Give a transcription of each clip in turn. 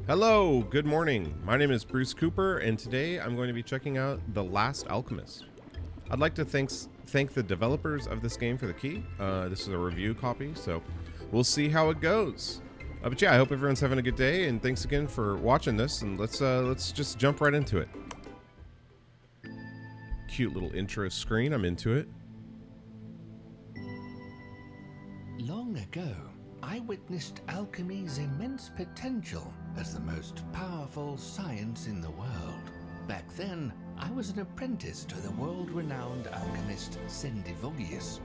Hello, good morning. My name is BruceCooper, and today I'm going to be checking out The Last Alchemist. I'd like to thank the developers of this game for the key. This is a review copy, so we'll see how it goes. But yeah, I hope everyone's having a good day, and thanks again for watching this, and let's just jump right into it. Cute little intro screen, I'm into it. Long ago, I witnessed alchemy's immense potential as the most powerful science in the world. Back then, I was an apprentice to the world-renowned alchemist Sendivogius.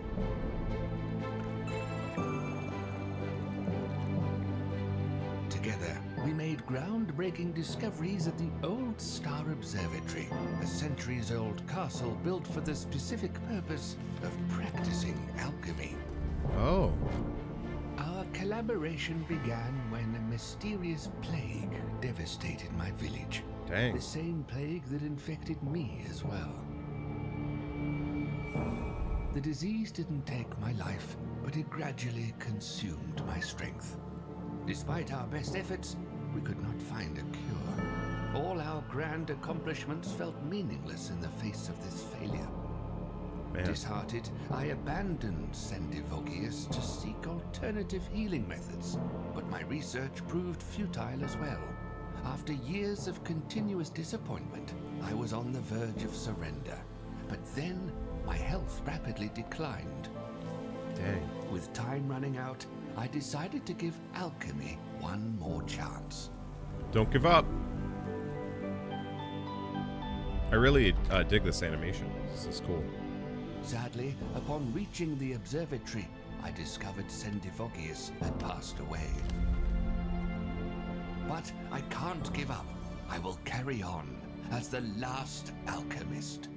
Together, we made groundbreaking discoveries at the Old Star Observatory, a centuries-old castle built for the specific purpose of practicing alchemy. Oh. Our collaboration began when a mysterious plague devastated my village. Dang. The same plague that infected me as well. The disease didn't take my life, but it gradually consumed my strength. Despite our best efforts, we could not find a cure. All our grand accomplishments felt meaningless in the face of this failure. Man. Disheartened, I abandoned Sendivogius to seek alternative healing methods, but my research proved futile as well. After years of continuous disappointment, I was on the verge of surrender. But then, my health rapidly declined. Dang. With time running out, I decided to give alchemy one more chance. Don't give up. I really dig this animation. This is cool. Sadly, upon reaching the observatory, I discovered Sendivogius had passed away. But I can't give up. I will carry on as the last alchemist.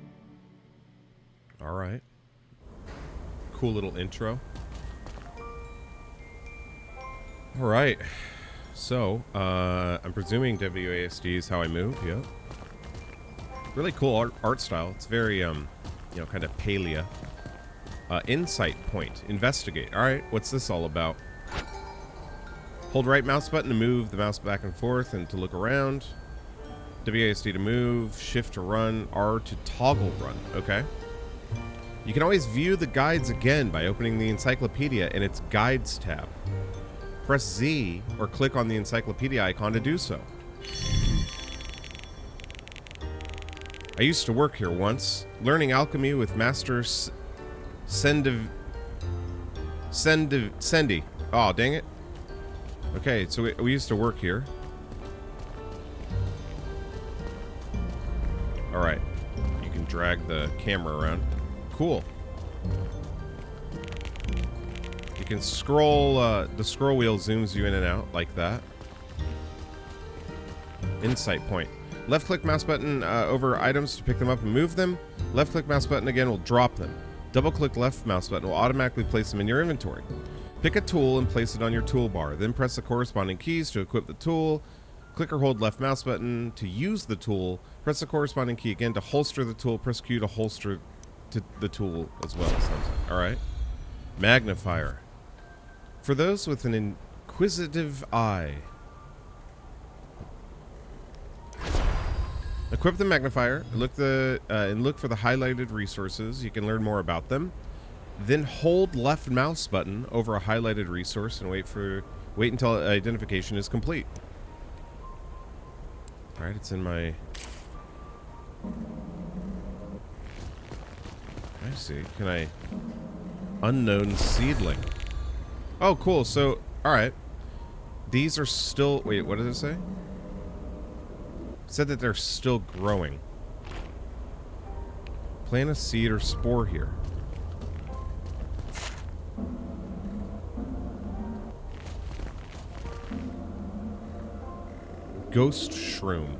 All right. Cool little intro. All right. So, I'm presuming WASD is how I move. Yep. Really cool art style. It's very, kind of paleo. Insight point. Investigate. All right. What's this all about? Hold right mouse button to move the mouse back and forth and to look around. WASD to move. Shift to run. R to toggle run. Okay. You can always view the guides again by opening the encyclopedia in its Guides tab. Press Z or click on the encyclopedia icon to do so. I used to work here once, learning alchemy with Master Sendi. Oh, dang it. Okay, so we used to work here. All right. You can drag the camera around. Cool. You can scroll, the scroll wheel zooms you in and out like that. Insight point. Left click mouse button over items to pick them up and move them. Left click mouse button again will drop them. Double click left mouse button will automatically place them in your inventory. Pick a tool and place it on your toolbar. Then press the corresponding keys to equip the tool. Click or hold left mouse button to use the tool. Press the corresponding key again to holster the tool. Press Q to holster to the tool as well. All right. Magnifier. For those with an inquisitive eye. Equip the magnifier. Look and look for the highlighted resources. You can learn more about them. Then hold left mouse button over a highlighted resource and wait until identification is complete. All right, it's in my. I see. Can I? Unknown seedling. Oh, cool. So, all right. These are still. Wait, what did it say? It said that they're still growing. Plant a seed or spore here. Ghost shroom.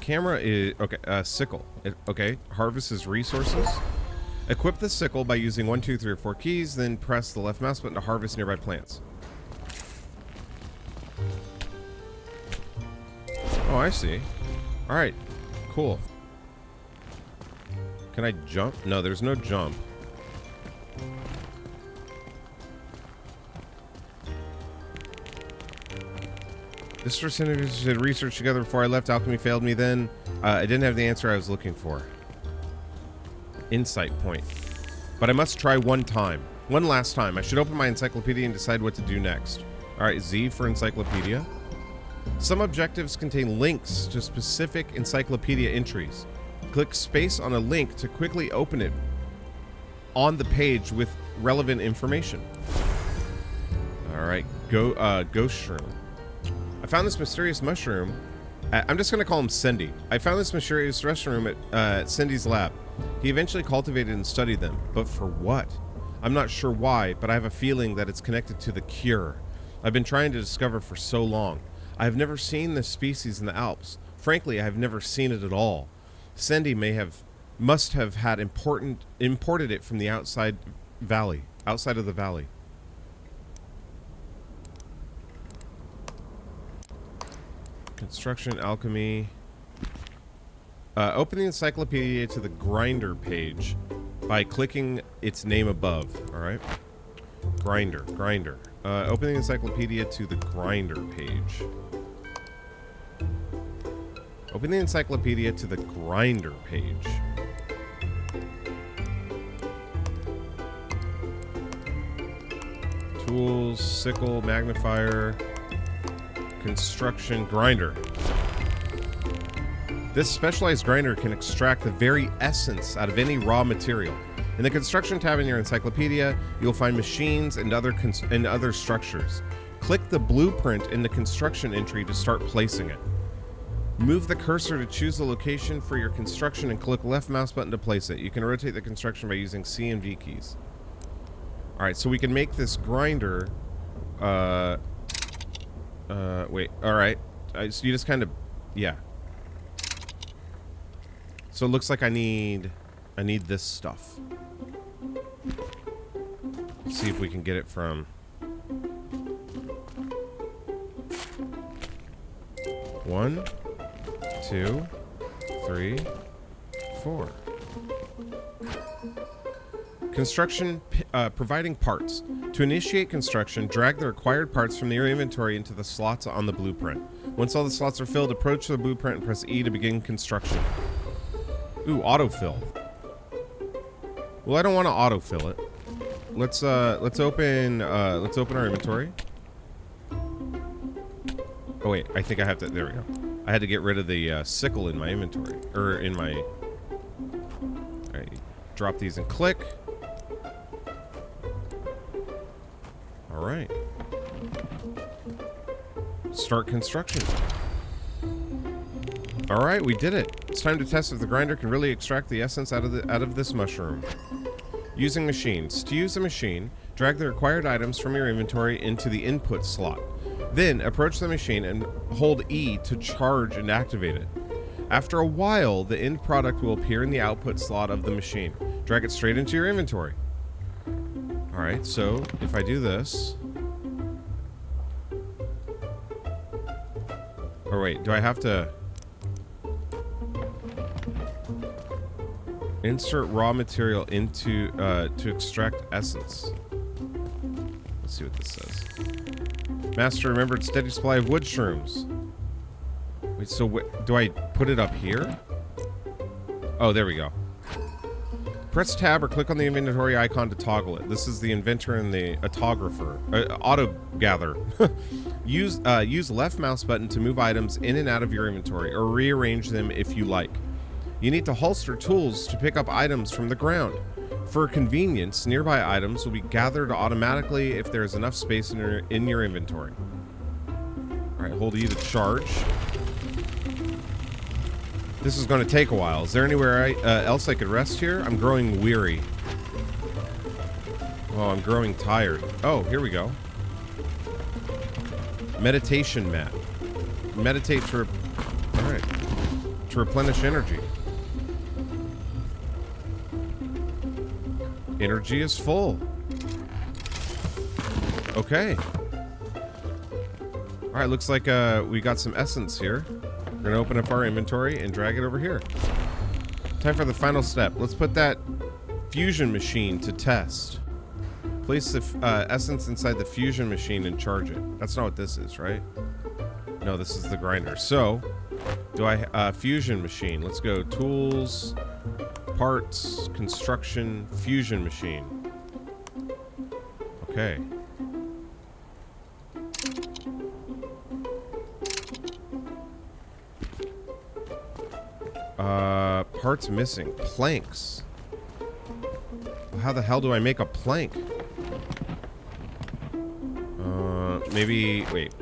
Camera is okay. Sickle. Okay. Harvests resources. Equip the sickle by using 1, 2, 3, or 4 keys. Then press the left mouse button to harvest nearby plants. Oh, I see. All right. Cool. Can I jump? No, there's no jump. This first individual did research together before I left. Alchemy failed me then. I didn't have the answer I was looking for. Insight point. But I must try one last time. I should open my encyclopedia and decide what to do next. Alright, Z for encyclopedia. Some objectives contain links to specific encyclopedia entries. Click space on a link to quickly open it on the page with relevant information. Alright, ghost room. I found this mysterious mushroom. I'm just going to call him Cindy. I found this mysterious mushroom at Cindy's lab. He eventually cultivated and studied them. But for what? I'm not sure why, but I have a feeling that it's connected to the cure I've been trying to discover for so long. I have never seen this species in the Alps. Frankly, I have never seen it at all. Cindy must have had imported it from the outside of the valley. Construction, alchemy. Open the encyclopedia to the grinder page by clicking its name above. Alright. Grinder. Open the encyclopedia to the grinder page. Open the encyclopedia to the grinder page. Tools, sickle, magnifier, construction, grinder. This specialized grinder can extract the very essence out of any raw material. In the construction tab in your encyclopedia, you'll find machines and other structures. Click the blueprint in the construction entry to start placing it. Move the cursor to choose the location for your construction and click left mouse button to place it. You can rotate the construction by using C and V keys. Alright, so we can make this grinder... wait, alright. So you just kind of... Yeah. So it looks like I need this stuff. Let's see if we can get it from... 1, 2, 3, 4. Construction, providing parts. To initiate construction, drag the required parts from your inventory into the slots on the blueprint. Once all the slots are filled, approach the blueprint and press E to begin construction. Ooh, autofill. Well, I don't want to autofill it. Let's open our inventory. Oh wait, I think I have to. There we go. I had to get rid of the sickle in my inventory, or in my. All right, drop these and click. All right. Start construction. All right, we did it. It's time to test if the grinder can really extract the essence out of this mushroom. Using machines. To use a machine, drag the required items from your inventory into the input slot. Then approach the machine and hold E to charge and activate it. After a while, the end product will appear in the output slot of the machine. Drag it straight into your inventory. Alright, so if I do this... Or wait, do I have to... Insert raw material into, to extract essence. Let's see what this says. Master remembered steady supply of wood shrooms. Wait, so do I put it up here? Oh, there we go. Press tab or click on the inventory icon to toggle it. This is the inventor and the autographer. Auto gather. Use left mouse button to move items in and out of your inventory or rearrange them if you like. You need to holster tools to pick up items from the ground. For convenience, nearby items will be gathered automatically if there is enough space in your inventory. Alright, hold E to charge. This is going to take a while. Is there anywhere else I could rest here? I'm growing weary. Oh, I'm growing tired. Oh, here we go. Meditation mat. Meditate to... Alright. To replenish energy. Energy is full. Okay. Alright, looks like we got some essence here. We're gonna open up our inventory and drag it over here. Time for the final step. Let's put that fusion machine to test. Place the essence inside the fusion machine and charge it. That's not what this is, right? No, this is the grinder. So, do I... fusion machine. Let's go. Tools, parts, construction, fusion machine. Okay. Parts missing. Planks. How the hell do I make a plank? Maybe... Wait.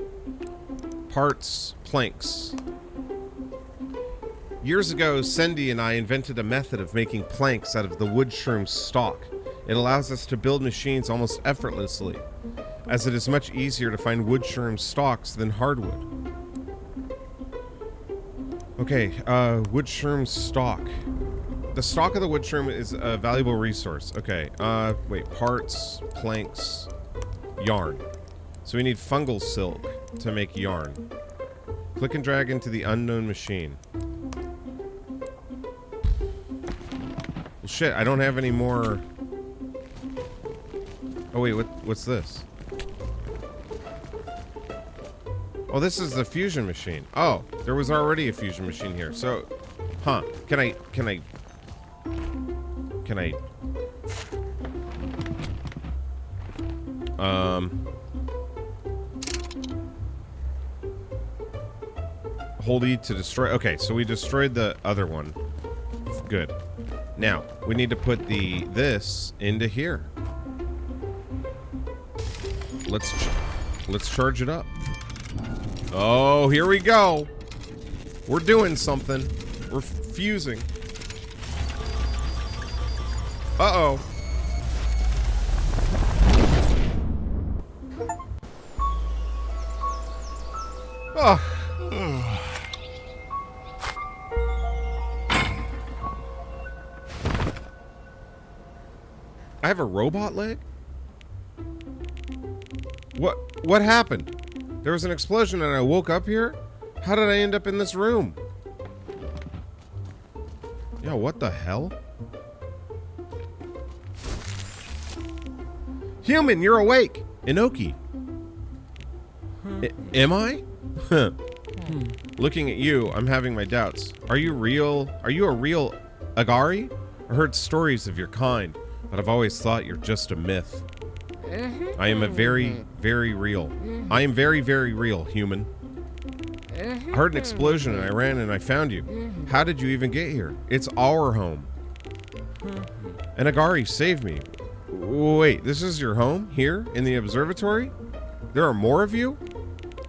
Parts, planks. Years ago, Cindy and I invented a method of making planks out of the wood shroom stalk. It allows us to build machines almost effortlessly, as it is much easier to find wood shroom stalks than hardwood. Okay, wood shroom stalk. The stalk of the wood shroom is a valuable resource. Okay, wait, parts, planks, yarn. So we need fungal silk to make yarn. Click and drag into the unknown machine. Well, shit, I don't have any more... Oh wait, what's this? Oh, this is the fusion machine. Oh, there was already a fusion machine here. So, huh? Can I? Hold E to destroy. Okay, so we destroyed the other one. Good. Now we need to put this into here. Let's charge it up. Oh, here we go. We're doing something. We're fusing. Uh-oh. Oh. I have a robot leg? What happened? There was an explosion and I woke up here? How did I end up in this room? Yo, what the hell? Human, you're awake! Inoki. Am I? Looking at you, I'm having my doubts. Are you real? Are you a real Agari? I heard stories of your kind, but I've always thought you're just a myth. I am very, very real. I am very, very real, human. I heard an explosion and I ran and I found you. How did you even get here? It's our home. And Agari saved me. Wait, this is your home? Here? In the observatory? There are more of you?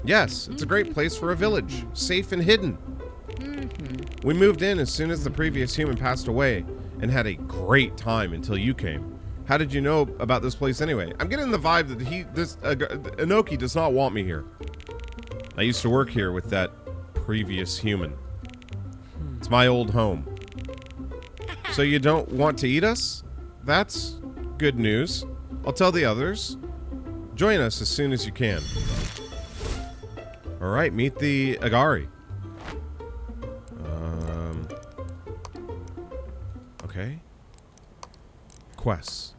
Yes, it's a great place for a village. Safe and hidden. We moved in as soon as the previous human passed away and had a great time until you came. How did you know about this place anyway? I'm getting the vibe that Inoki does not want me here. I used to work here with that previous human. It's my old home. So you don't want to eat us? That's good news. I'll tell the others. Join us as soon as you can. Alright, meet the Agari. Okay. Quests.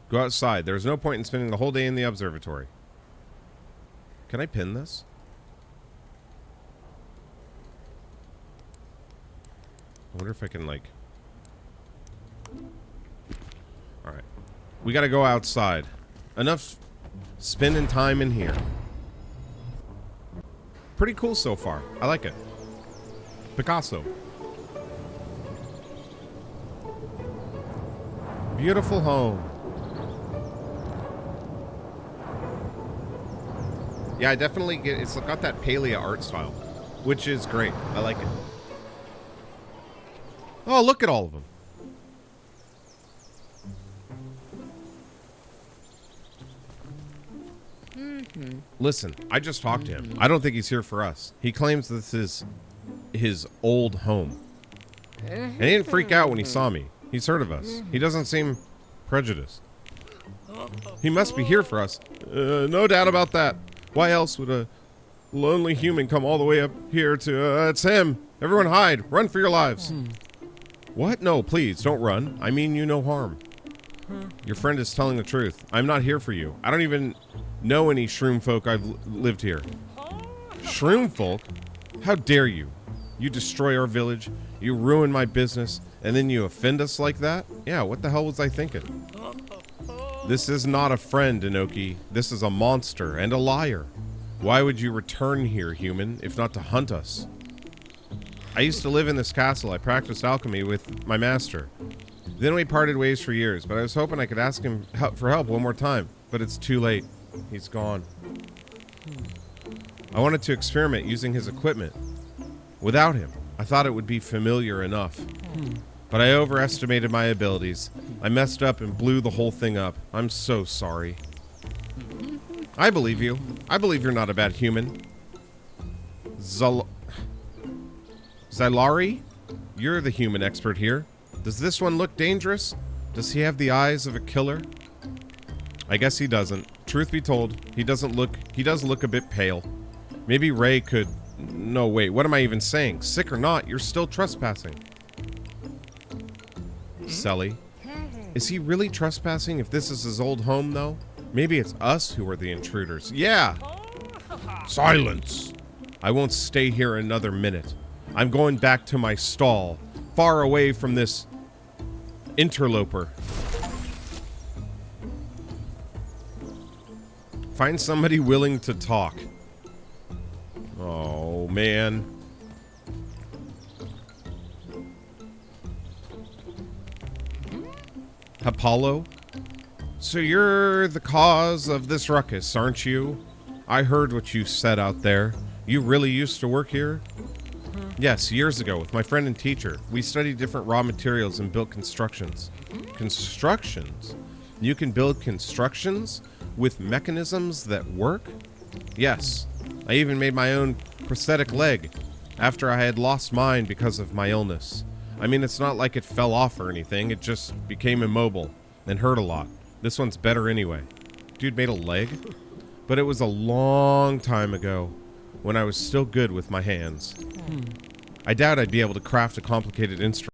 Go outside. There's no point in spending the whole day in the observatory. Can I pin this? I wonder if I can, like... Alright. We gotta go outside. Enough spending time in here. Pretty cool so far. I like it. Picasso. Beautiful home. Yeah, I definitely get it's got that paleo art style, which is great. I like it. Oh, look at all of them. Listen, I just talked to him. I don't think he's here for us. He claims this is his old home. And he didn't freak out when he saw me. He's heard of us. He doesn't seem prejudiced. He must be here for us. No doubt about that. Why else would a lonely human come all the way up here to... it's him. Everyone hide. Run for your lives. What? No, please, don't run. I mean you no harm. Your friend is telling the truth. I'm not here for you. I don't even know any shroom folk I've lived here. Shroom folk? How dare you? You destroy our village, you ruin my business, and then you offend us like that? Yeah, what the hell was I thinking? This is not a friend, Inoki. This is a monster and a liar. Why would you return here, human, if not to hunt us? I used to live in this castle. I practiced alchemy with my master. Then we parted ways for years, but I was hoping I could ask him for help one more time. But it's too late. He's gone. I wanted to experiment using his equipment. Without him, I thought it would be familiar enough. But I overestimated my abilities. I messed up and blew the whole thing up. I'm so sorry. I believe you. I believe you're not a bad human. Zylari? You're the human expert here. Does this one look dangerous? Does he have the eyes of a killer? I guess he doesn't. Truth be told, he does look a bit pale. Maybe Ray could... No, wait, what am I even saying? Sick or not, you're still trespassing. Selly. Is he really trespassing if this is his old home, though? Maybe it's us who are the intruders. Yeah! Silence! I won't stay here another minute. I'm going back to my stall, far away from this interloper. Find somebody willing to talk. Oh, man. Apollo? So you're the cause of this ruckus, aren't you? I heard what you said out there. You really used to work here? Yes, years ago with my friend and teacher. We studied different raw materials and built constructions. Constructions? You can build constructions with mechanisms that work? Yes. I even made my own prosthetic leg after I had lost mine because of my illness. I mean, it's not like it fell off or anything. It just became immobile and hurt a lot. This one's better anyway. Dude made a leg? But it was a long time ago when I was still good with my hands. I doubt I'd be able to craft a complicated instrument.